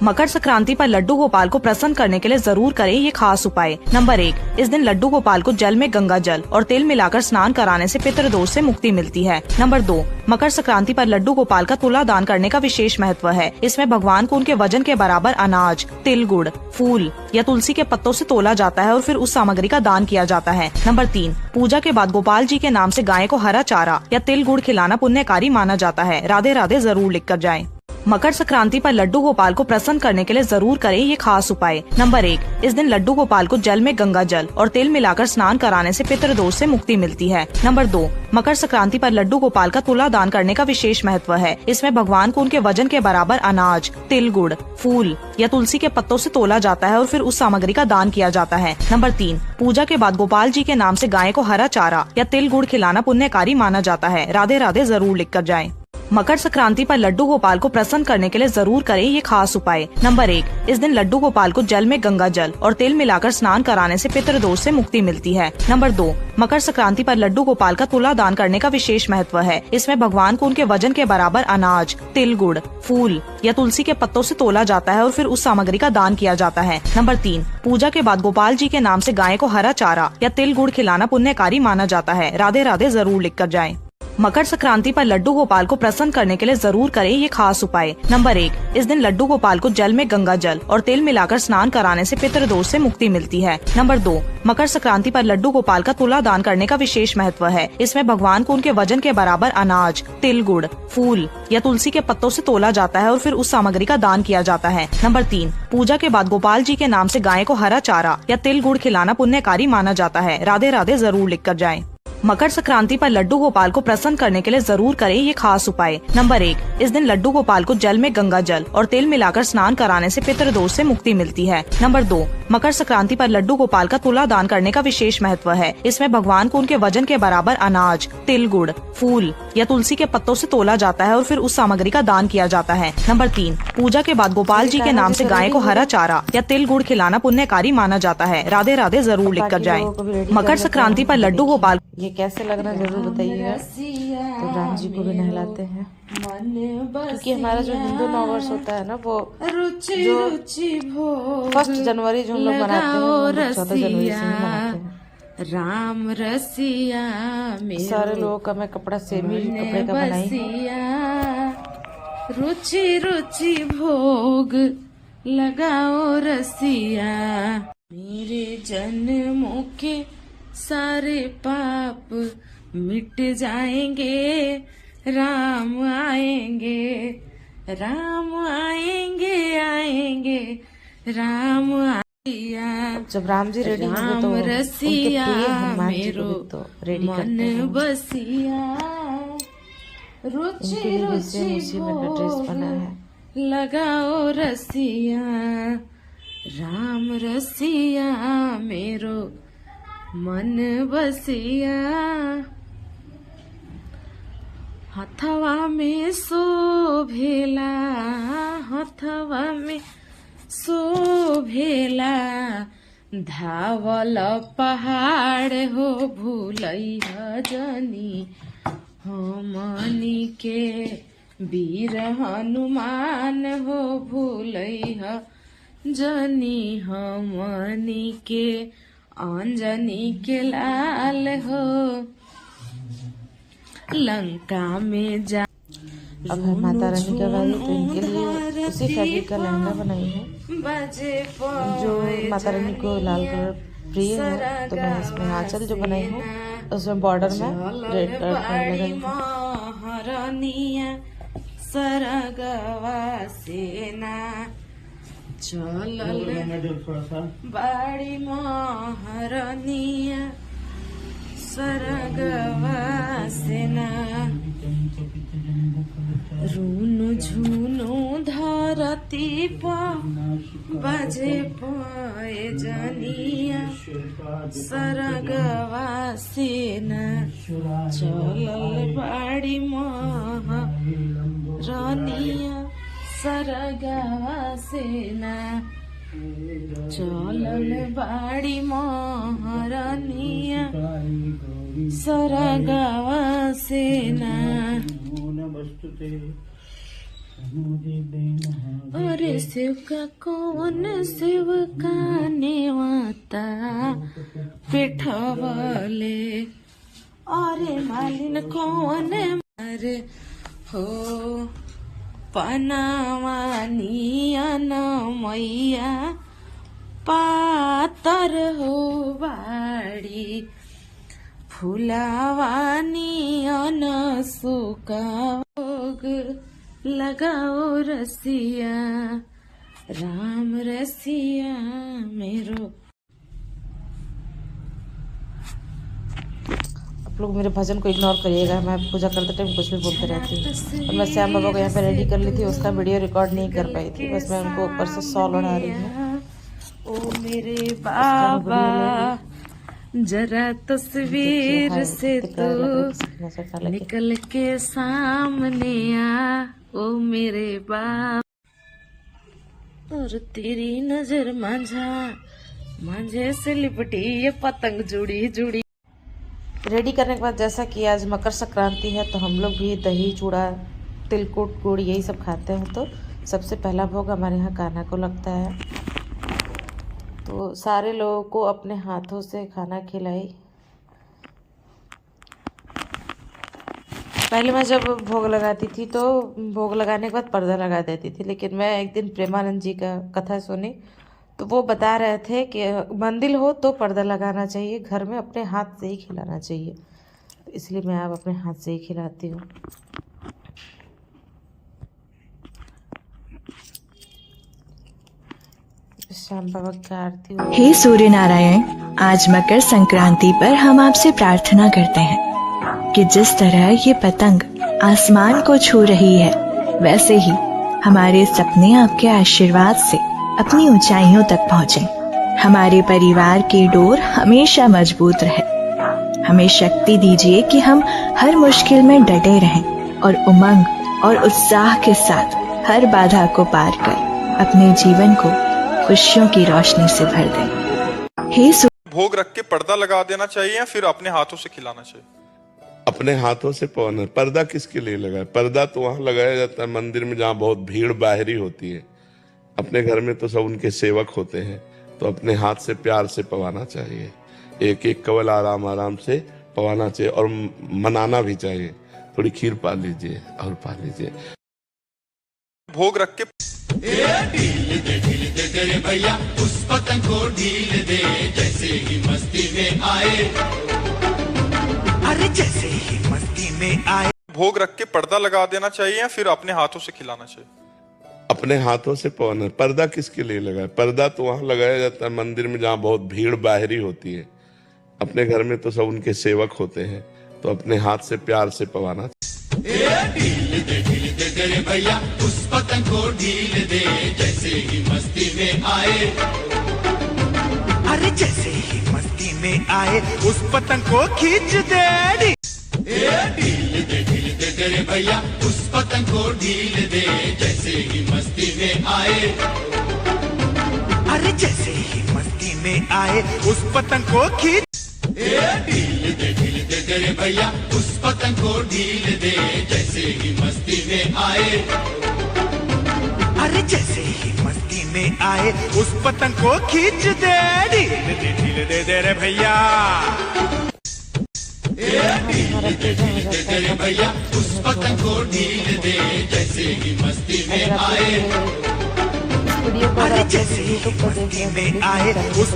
मकर संक्रांति पर लड्डू गोपाल को प्रसन्न करने के लिए जरूर करें ये खास उपाय। नंबर 1, इस दिन लड्डू गोपाल को जल में गंगा जल और तेल मिलाकर स्नान कराने से पितृदोष से मुक्ति मिलती है। नंबर 2, मकर संक्रांति पर लड्डू गोपाल का तुला दान करने का विशेष महत्व है। इसमें भगवान को उनके वजन के बराबर अनाज, तिल, गुड़, फूल या तुलसी के पत्तों से तोला जाता है और फिर उस सामग्री का दान किया जाता है। नंबर 3, पूजा के बाद गोपाल जी के नाम से गाय को हरा चारा या तिल गुड़ खिलाना पुण्यकारी माना जाता है। राधे राधे जरूर लिख कर जाएं। मकर संक्रांति पर लड्डू गोपाल को प्रसन्न करने के लिए जरूर करें ये खास उपाय। नंबर 1, इस दिन लड्डू गोपाल को जल में गंगा जल और तेल मिलाकर स्नान कराने से पितृदोष से मुक्ति मिलती है। नंबर 2, मकर संक्रांति पर लड्डू गोपाल का तुला दान करने का विशेष महत्व है। इसमें भगवान को उनके वजन के बराबर अनाज, तिल, गुड़, फूल या तुलसी के पत्तों से तोला जाता है और फिर उस सामग्री का दान किया जाता है। नंबर 3, पूजा के बाद गोपाल जी के नाम से गाय को हरा चारा या तिल गुड़ खिलाना पुण्यकारी माना जाता है। राधे राधे जरूर लिख कर जाएं। मकर संक्रांति पर लड्डू गोपाल को प्रसन्न करने के लिए जरूर करें ये खास उपाय। नंबर 1, इस दिन लड्डू गोपाल को जल में गंगा जल और तेल मिलाकर स्नान कराने से पितृदोष से मुक्ति मिलती है। नंबर 2, मकर संक्रांति पर लड्डू गोपाल का तुला दान करने का विशेष महत्व है। इसमें भगवान को उनके वजन के बराबर अनाज, तिल, गुड़, फूल या तुलसी के पत्तों से तोला जाता है और फिर उस सामग्री का दान किया जाता है। नंबर 3, पूजा के बाद गोपाल जी के नाम से गाय को हरा चारा या तिल गुड़ खिलाना पुण्यकारी माना जाता है। राधे राधे जरूर लिख कर जाएं। मकर संक्रांति पर लड्डू गोपाल को प्रसन्न करने के लिए जरूर करें ये खास उपाय। नंबर 1, इस दिन लड्डू गोपाल को जल में गंगा जल और तेल मिलाकर स्नान कराने से पितृदोष से मुक्ति मिलती है। नंबर 2, मकर संक्रांति पर लड्डू गोपाल का तुला दान करने का विशेष महत्व है। इसमें भगवान को उनके वजन के बराबर अनाज, तिल, गुड़, फूल या तुलसी के पत्तों से तोला जाता है और फिर उस सामग्री का दान किया जाता है। नंबर 3, पूजा के बाद गोपाल जी के नाम से गाय को हरा चारा या तिल गुड़ खिलाना पुण्यकारी माना जाता है। राधे राधे जरूर लिख कर जाएं। मकर संक्रांति पर लड्डू गोपाल को प्रसन्न करने के लिए जरूर करें ये खास उपाय। नंबर 1, इस दिन लड्डू गोपाल को जल में गंगा जल और तेल मिलाकर स्नान कराने से पितृदोष से मुक्ति मिलती है। नंबर 2, मकर संक्रांति पर लड्डू गोपाल का तुला दान करने का विशेष महत्व है। इसमें भगवान को उनके वजन के बराबर अनाज, तिल, गुड़, फूल या तुलसी के पत्तों से तोला जाता है और फिर उस सामग्री का दान किया जाता है। नंबर 3, पूजा के बाद गोपाल जी के नाम से गाय को हरा चारा या तिल गुड़ खिलाना पुण्यकारी माना जाता है। राधे राधे जरूर लिख कर जाएं। मकर संक्रांति पर लड्डू गोपाल ये कैसे लग रहा है जरूर बताइएगा। तो राम जी को भी नहलाते हैं क्योंकि हमारा जो हिंदू नववर्ष होता है ना वो जो 1 जनवरी जो हम लोग मनाते हैं वो 14 जनवरी से ही मनाते हैं। राम रसिया सारे लोगों का मैं कपड़ा सेम ही कपड़े का बनाई हूँ। रुचि रुचि भोग लगाओ रसिया, मेरे जन्मों के सारे पाप मिट जाएंगे, राम आएंगे, राम आएंगे, आएंगे राम आएगा। जब राम जी रेडी होंगे तो रसिया मेरो तो रेडी मन बसिया, रुचि रुचि ड्रेस बना है। लगाओ रसिया, राम रसिया मेरो मन बसिया। हथवा में शोभेला, हथवा में शोभेला, धावल पहाड़ हो भूलैया जनी हमनी के, वीर हनुमान हो भूलैया जनी हमनी के, अंजनी के लाल हो लंका में जा। अब है माता रानी का वारी, तो इनके लिए उसी फैब्रिक का लहंगा बनाई है जो माता रानी को लाल कलर प्रिय है। तो मैं इसमें आंचल जो बनाई हूँ उसमें बॉर्डर में रेड कलर महारानिया सरगवा सेना चलल बाड़ी महारानिया सरगवा सेना, रूनु झुनु धरती पर बजे पाए जनिया सरगवा सेना चलल बाड़ी महारानिया सरगवा सेना चलल बाड़ी महारानिया सरगवा सेना। अरे शिव का कौन शिव का नेवाता पिठवले, अरे मालिन कौन मारे हो पनावानिया न मैया पातर हो बाड़ी, फुलावानी अन सुका भोग लगाओ रसिया, राम रसिया मेरो। आप लोग मेरे भजन को इग्नोर करिएगा, मैं पूजा करते टाइम कुछ भी बोलते रहती हूँ। और मैं श्याम बाबा को यहाँ पे रेडी कर ली थी, उसका वीडियो रिकॉर्ड नहीं कर पाई थी, बस मैं उनको ऊपर से सॉल उड़ा रही हूँ। ओ मेरे बाबा जरा तस्वीर से तो निकल के सामने आ, ओ मेरे बाबा। और तेरी नजर मांझा मांझे से लिपटी ये पतंग जुड़ी जुड़ी। रेडी करने के बाद जैसा कि आज मकर संक्रांति है तो हम लोग भी दही चूड़ा तिलकुट गुड़ यही सब खाते हैं। तो सबसे पहला भोग हमारे यहाँ कान्हा को लगता है, तो सारे लोगों को अपने हाथों से खाना खिलाई। पहले मैं जब भोग लगाती थी तो भोग लगाने के बाद पर्दा लगा देती थी, लेकिन मैं एक दिन प्रेमानंद जी का कथा सुनी तो वो बता रहे थे कि मंदिर हो तो पर्दा लगाना चाहिए, घर में अपने हाथ से ही खिलाना चाहिए, तो इसलिए मैं अब अपने हाथ से ही खिलाती हूँ। श्याम बाबा की आरती हो। हे सूर्य नारायण, आज मकर संक्रांति पर हम आपसे प्रार्थना करते हैं कि जिस तरह ये पतंग आसमान को छू रही है, वैसे ही हमारे सपने आपके आशीर्वाद से अपनी ऊंचाइयों तक पहुँचे। हमारे परिवार की डोर हमेशा मजबूत रहे। हमें शक्ति दीजिए कि हम हर मुश्किल में डटे रहें और उमंग और उत्साह के साथ हर बाधा को पार कर अपने जीवन को खुशियों की रोशनी से भर दें। हे भोग रख के पर्दा लगा देना चाहिए या फिर अपने हाथों से खिलाना चाहिए? अपने हाथों से पवना। पर्दा किसके लिए लगाए? पर्दा तो वहां लगाया जाता है मंदिर में जहाँ बहुत भीड़ बाहरी होती है। अपने घर में तो सब उनके सेवक होते हैं, तो अपने हाथ से प्यार से पवाना चाहिए। एक एक कवल आराम आराम से पवाना चाहिए और मनाना भी चाहिए। थोड़ी खीर पा लीजिए और पा लीजिए। भोग रख के तेरे भैया उस पतंग को ढील दे, जैसे ही मस्ती में आए, अरे जैसे ही मस्ती में आए। भोग रख के पर्दा लगा देना चाहिए या फिर अपने हाथों से खिलाना चाहिए? अपने हाथों से पवना। पर्दा किसके लिए लगाए? पर्दा तो वहां लगाया जाता है मंदिर में जहाँ बहुत भीड़ बाहरी होती है। अपने घर में तो सब उनके सेवक होते हैं, तो अपने हाथ से प्यार से पवाना। तेरे भैया उस पतंग को ढील दे, जैसे ही मस्ती में आए, अरे जैसे ही मस्ती में आए उस पतंग को खींच दे। ढील दे तेरे भैया उस पतंग को ढील दे, जैसे ही मस्ती में आए, अरे जैसे ही मस्ती में आए उस पतंग को खींच। ढील दे तेरे भैया उस पतंग को ढील दे, जैसे ही मस्ती में आए, अरे जैसे ही मस्ती में आए उस पतंग को खींच दे। ढील दे तेरे भैया, तेरे भैया उस पतंग को ढील दे, जैसे ही मस्ती में आए, अरे जैसे ही मस्ती में आए उस